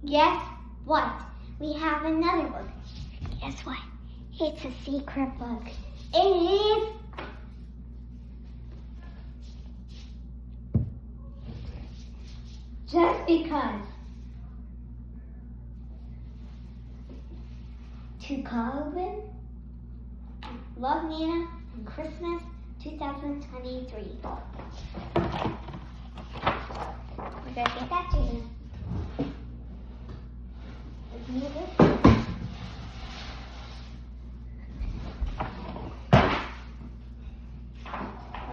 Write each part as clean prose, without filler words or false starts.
Guess what? We have another book. Guess what? It's a secret book. It is Just Because. To Corban, Love Nina, Christmas 2023. We're gonna get that to you. Let's move it.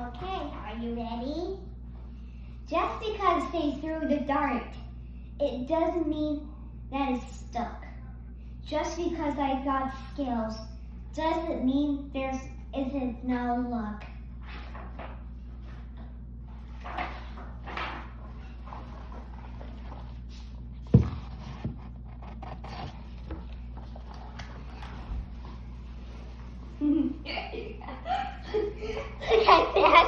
Okay, are you ready? Just because they threw the dart, it doesn't mean that it's stuck. Just because I got skills doesn't mean there isn't no luck. Look at that.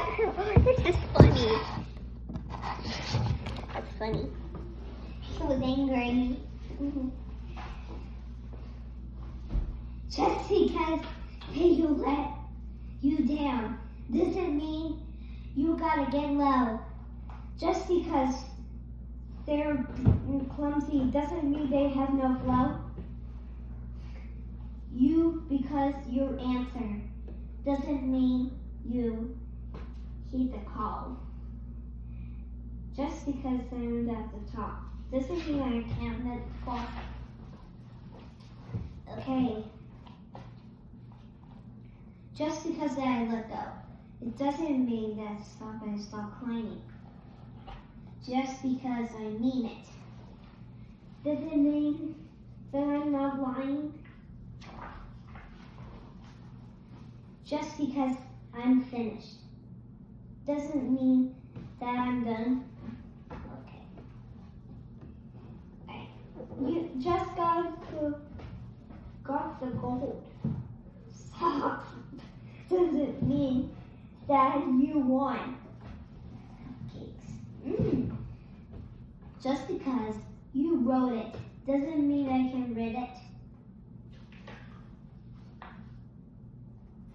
This is funny. That's funny. He was angry. Just because they let you down doesn't mean you gotta get low. Just because they're clumsy doesn't mean they have no flow. Because you answer doesn't mean you heed the call. Just because I'm at the top doesn't mean I can't let it fall. Okay. Just because I let go, it doesn't mean that I stop climbing. Just because I mean it doesn't mean that I'm not lying. Just because I'm finished doesn't mean that I'm done. Okay. You just got the gold. Stop. Doesn't mean that you won. Cupcakes. Just because you wrote it doesn't mean I can read it.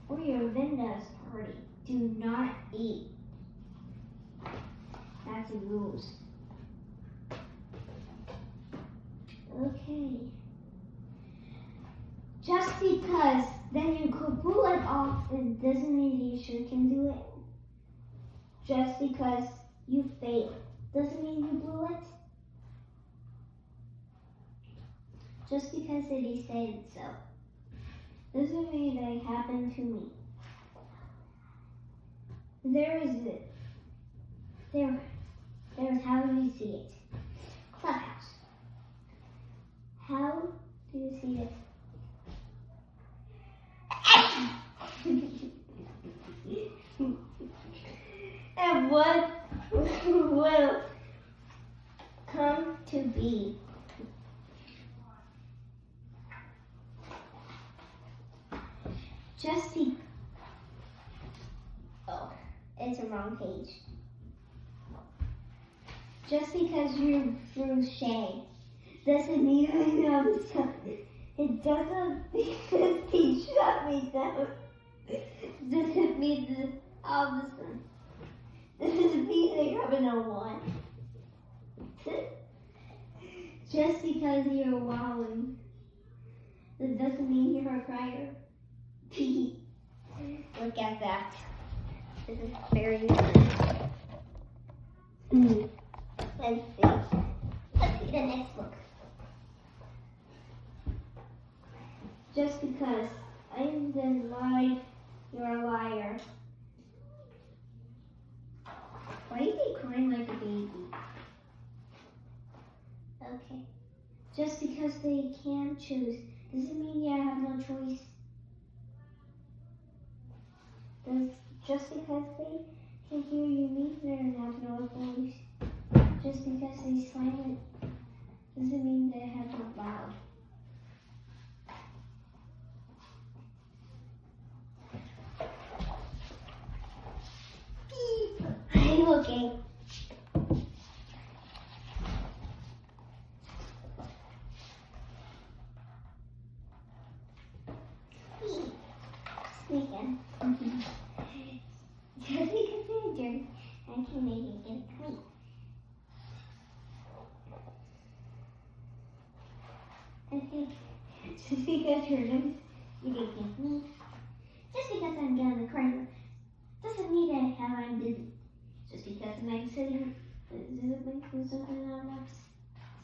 For your Linda's party, do not eat. That's the rules. Okay. Just because then you could pull it off, it doesn't mean you sure can do it. Just because you failed doesn't mean you blew it. Just because it said so doesn't mean that it happened to me. There's how you see it. Clubhouse. How do you see it? And what will come to be? Just see. Oh, it's the wrong page. Just because you threw shade doesn't mean I know something. It doesn't because he shut me down. Doesn't mean the opposite. Doesn't mean they have no one. Just because you're wowing, that doesn't mean you're a crier. Look at that. This is very nice. Let's see. Let's see the next book. Just because I didn't lie, you're a liar. Why is he crying like a baby? Okay. Just because they can't choose doesn't mean you have no choice. Just because they can hear you mean they have no voice. Just because they're silent doesn't mean they have no loud. Okay. I can make it get clean. Okay, just because you're nice, you can get me. Just because I'm down the corner doesn't mean that I'm busy. Just because I'm sitting, does it make something I'm not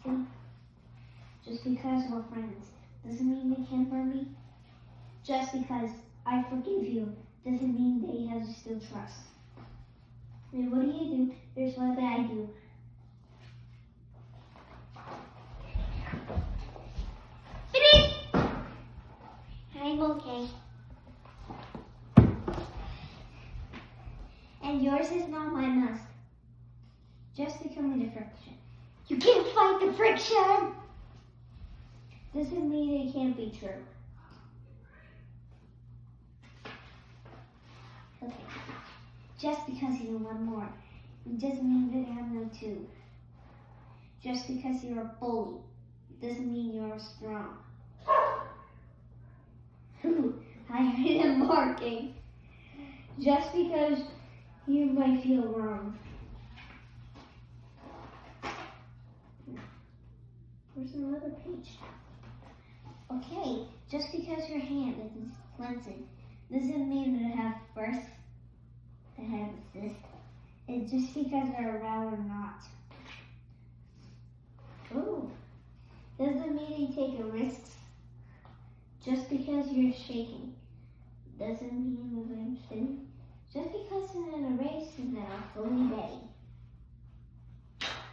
see? Just because we're friends doesn't mean they can't hurt me. Just because I forgive you doesn't mean that you have to still trust. And what do? There's what I do. I'm okay. And yours is not my must. Just becoming the friction. You can't fight the friction! Doesn't mean it can't be true. Okay. Just because you want more, it doesn't mean that I have no two. Just because you're a bully, doesn't mean you're strong. I heard him barking. Just because you might feel wrong. Where's another page? Okay, just because your hand is cleansing doesn't mean that I have first, that I have assist. It's just because they're around or not. Ooh, doesn't mean you take a risk. Just because you're shaking doesn't mean that I'm sitting. Just because I'm in a race is that I'm fully ready.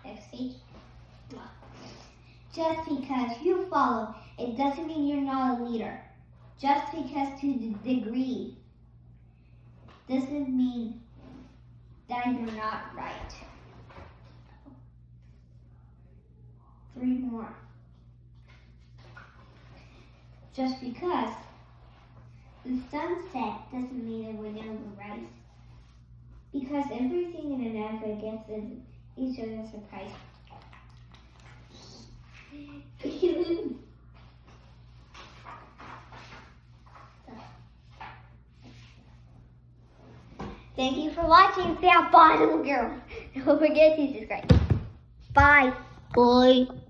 Next page. Just because you follow, it doesn't mean you're not a leader. Just because to the degree doesn't mean that you're not right. 3 more. Just because the sunset doesn't mean that we're going to rise. Because everything in an advert gets each other surprise. Thank you for watching. Say bye, little girls. Don't forget to subscribe. Bye. Bye.